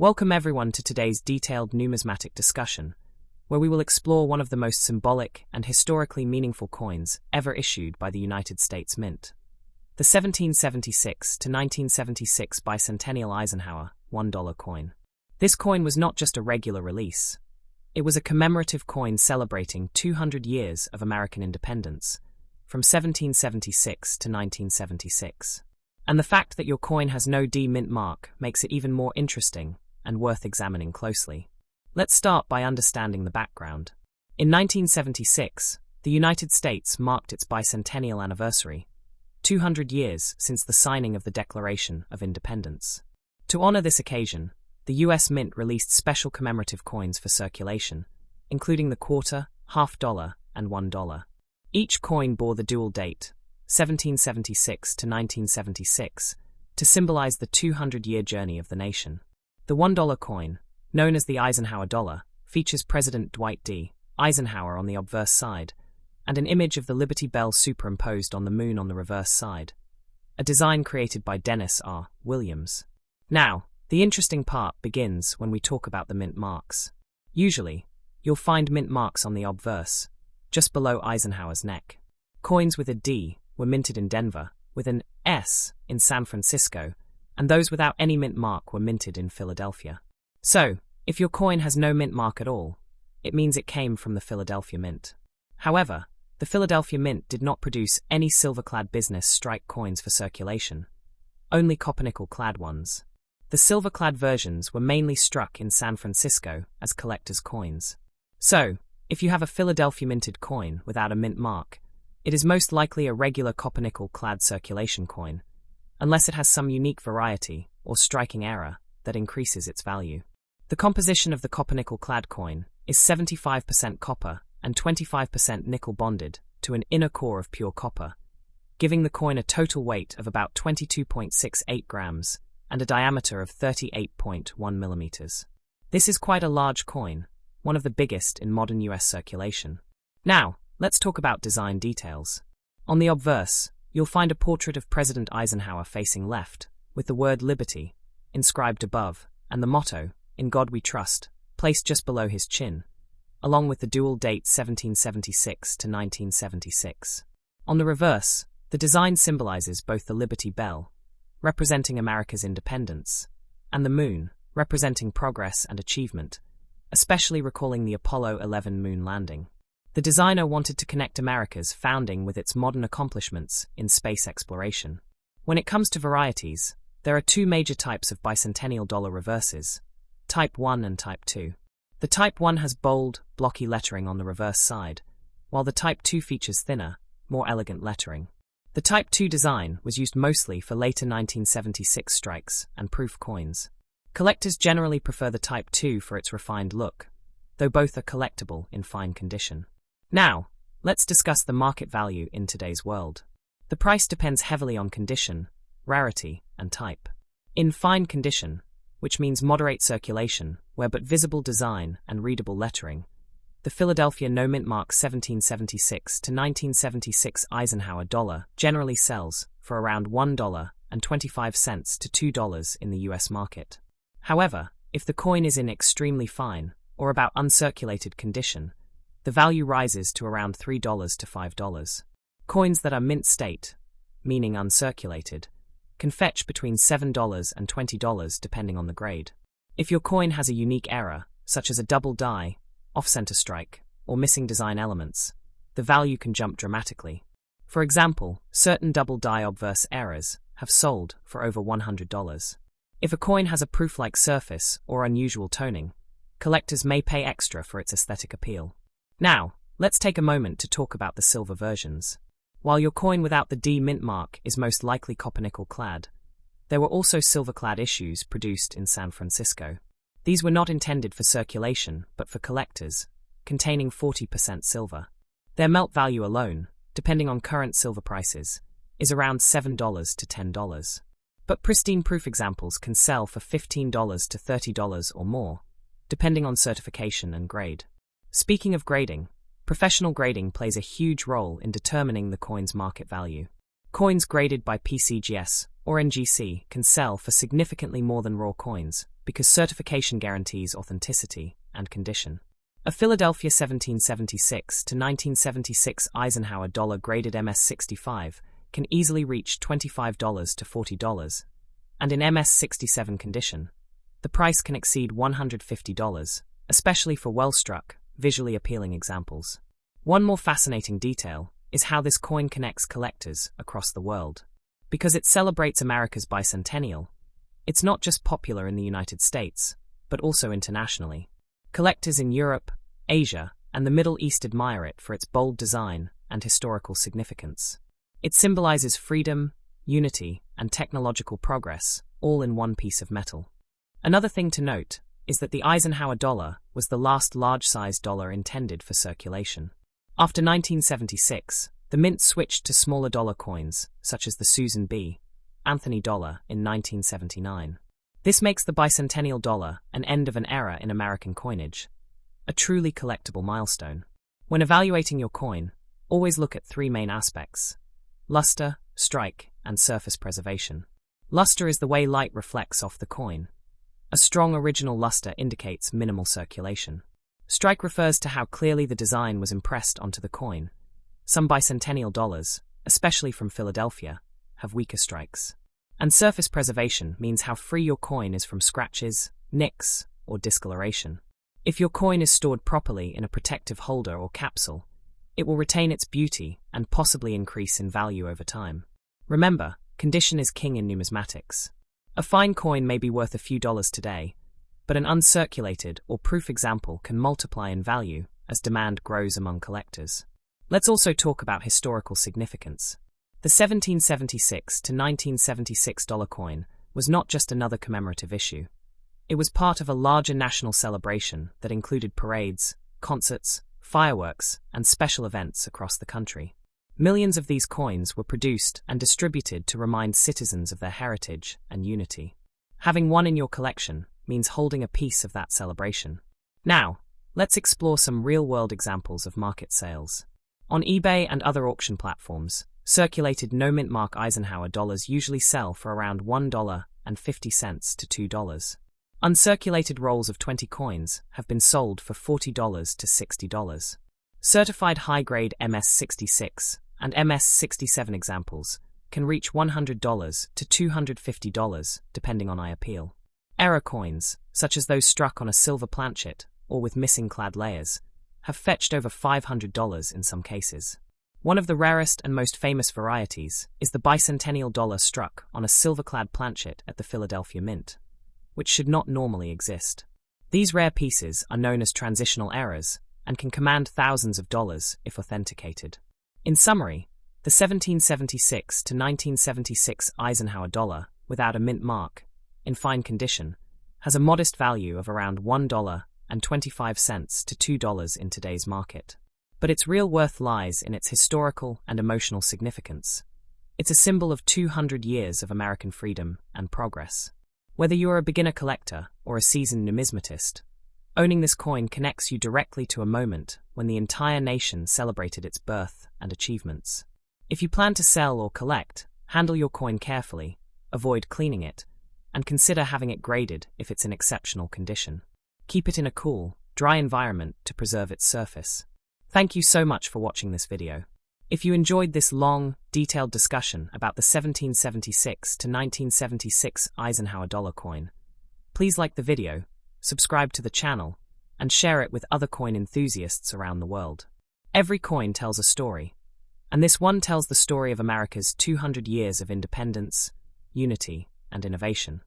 Welcome everyone to today's detailed numismatic discussion, where we will explore one of the most symbolic and historically meaningful coins ever issued by the United States Mint. The 1776 to 1976 Bicentennial Eisenhower $1 coin. This coin was not just a regular release. It was a commemorative coin celebrating 200 years of American independence, from 1776 to 1976. And the fact that your coin has no D mint mark makes it even more interesting and worth examining closely. Let's start by understanding the background. In 1976, the United States marked its bicentennial anniversary, 200 years since the signing of the Declaration of Independence. To honor this occasion, the U.S. Mint released special commemorative coins for circulation, including the quarter, $50, and $1. Each coin bore the dual date, 1776 to 1976, to symbolize the 200-year journey of the nation. The $1 coin, known as the Eisenhower dollar, features President Dwight D. Eisenhower on the obverse side, and an image of the Liberty Bell superimposed on the moon on the reverse side, a design created by Dennis R. Williams. Now, the interesting part begins when we talk about the mint marks. Usually, you'll find mint marks on the obverse, just below Eisenhower's neck. Coins with a D were minted in Denver, with an S in San Francisco, and those without any mint mark were minted in Philadelphia. So, if your coin has no mint mark at all, it means it came from the Philadelphia Mint. However, the Philadelphia Mint did not produce any silver-clad business strike coins for circulation, only copper-nickel-clad ones. The silver-clad versions were mainly struck in San Francisco as collector's coins. So, if you have a Philadelphia minted coin without a mint mark, it is most likely a regular copper-nickel-clad circulation coin, unless it has some unique variety or striking error that increases its value. The composition of the copper-nickel-clad coin is 75% copper and 25% nickel bonded to an inner core of pure copper, giving the coin a total weight of about 22.68 grams and a diameter of 38.1 millimeters. This is quite a large coin, one of the biggest in modern US circulation. Now, let's talk about design details. On the obverse, you'll find a portrait of President Eisenhower facing left, with the word Liberty inscribed above, and the motto, "In God We Trust," placed just below his chin, along with the dual date 1776 to 1976. On the reverse, the design symbolizes both the Liberty Bell, representing America's independence, and the moon, representing progress and achievement, especially recalling the Apollo 11 moon landing. The designer wanted to connect America's founding with its modern accomplishments in space exploration. When it comes to varieties, there are two major types of bicentennial dollar reverses, Type 1 and Type 2. The Type 1 has bold, blocky lettering on the reverse side, while the Type 2 features thinner, more elegant lettering. The Type 2 design was used mostly for later 1976 strikes and proof coins. Collectors generally prefer the Type 2 for its refined look, though both are collectible in fine condition. Now, let's discuss the market value in today's world. The price depends heavily on condition, rarity, and type. In fine condition, which means moderate circulation, where but visible design and readable lettering, the Philadelphia no mint mark 1776 to 1976 Eisenhower dollar generally sells for around $1.25 to $2 in the US market. However, if the coin is in extremely fine, or about uncirculated condition, the value rises to around $3 to $5. Coins that are mint state, meaning uncirculated, can fetch between $7 and $20 depending on the grade. If your coin has a unique error, such as a double die, off-center strike, or missing design elements, the value can jump dramatically. For example, certain double die obverse errors have sold for over $100. If a coin has a proof-like surface or unusual toning, collectors may pay extra for its aesthetic appeal. Now, let's take a moment to talk about the silver versions. While your coin without the D mint mark is most likely copper-nickel clad, there were also silver-clad issues produced in San Francisco. These were not intended for circulation, but for collectors, containing 40% silver. Their melt value alone, depending on current silver prices, is around $7 to $10. But pristine proof examples can sell for $15 to $30 or more, depending on certification and grade. Speaking of grading, professional grading plays a huge role in determining the coin's market value. Coins graded by PCGS or NGC, can sell for significantly more than raw coins because certification guarantees authenticity and condition. A Philadelphia 1776 to 1976 Eisenhower dollar graded MS-65 can easily reach $25 to $40, and in MS-67 condition, the price can exceed $150, especially for well-struck, visually appealing examples. One more fascinating detail is how this coin connects collectors across the world. Because it celebrates America's bicentennial, it's not just popular in the United States, but also internationally. Collectors in Europe, Asia, and the Middle East admire it for its bold design and historical significance. It symbolizes freedom, unity, and technological progress, all in one piece of metal. Another thing to note is that the Eisenhower dollar was the last large-sized dollar intended for circulation. After 1976, the mint switched to smaller dollar coins, such as the Susan B. Anthony dollar in 1979. This makes the bicentennial dollar an end of an era in American coinage, a truly collectible milestone. When evaluating your coin, always look at three main aspects: luster, strike, and surface preservation. Luster is the way light reflects off the coin. A strong original luster indicates minimal circulation. Strike refers to how clearly the design was impressed onto the coin. Some bicentennial dollars, especially from Philadelphia, have weaker strikes. And surface preservation means how free your coin is from scratches, nicks, or discoloration. If your coin is stored properly in a protective holder or capsule, it will retain its beauty and possibly increase in value over time. Remember, condition is king in numismatics. A fine coin may be worth a few dollars today, but an uncirculated or proof example can multiply in value as demand grows among collectors. Let's also talk about historical significance. The 1776 to 1976 dollar coin was not just another commemorative issue. It was part of a larger national celebration that included parades, concerts, fireworks, and special events across the country. Millions of these coins were produced and distributed to remind citizens of their heritage and unity. Having one in your collection means holding a piece of that celebration. Now, let's explore some real-world examples of market sales. On eBay and other auction platforms, circulated no-mint-mark Eisenhower dollars usually sell for around $1.50 to $2. Uncirculated rolls of 20 coins have been sold for $40 to $60. Certified high-grade MS-66 and MS-67 examples can reach $100 to $250 depending on eye appeal. Error coins, such as those struck on a silver planchet or with missing clad layers, have fetched over $500 in some cases. One of the rarest and most famous varieties is the bicentennial dollar struck on a silver-clad planchet at the Philadelphia Mint, which should not normally exist. These rare pieces are known as transitional errors and can command thousands of dollars if authenticated. In summary, the 1776 to 1976 Eisenhower dollar, without a mint mark, in fine condition, has a modest value of around $1.25 to $2 in today's market. But its real worth lies in its historical and emotional significance. It's a symbol of 200 years of American freedom and progress. Whether you're a beginner collector or a seasoned numismatist, owning this coin connects you directly to a moment when the entire nation celebrated its birth and achievements. If you plan to sell or collect, handle your coin carefully, avoid cleaning it, and consider having it graded if it's in exceptional condition. Keep it in a cool, dry environment to preserve its surface. Thank you so much for watching this video. If you enjoyed this long, detailed discussion about the 1776 to 1976 Eisenhower dollar coin, please like the video, subscribe to the channel, and share it with other coin enthusiasts around the world. Every coin tells a story, and this one tells the story of America's 200 years of independence, unity, and innovation.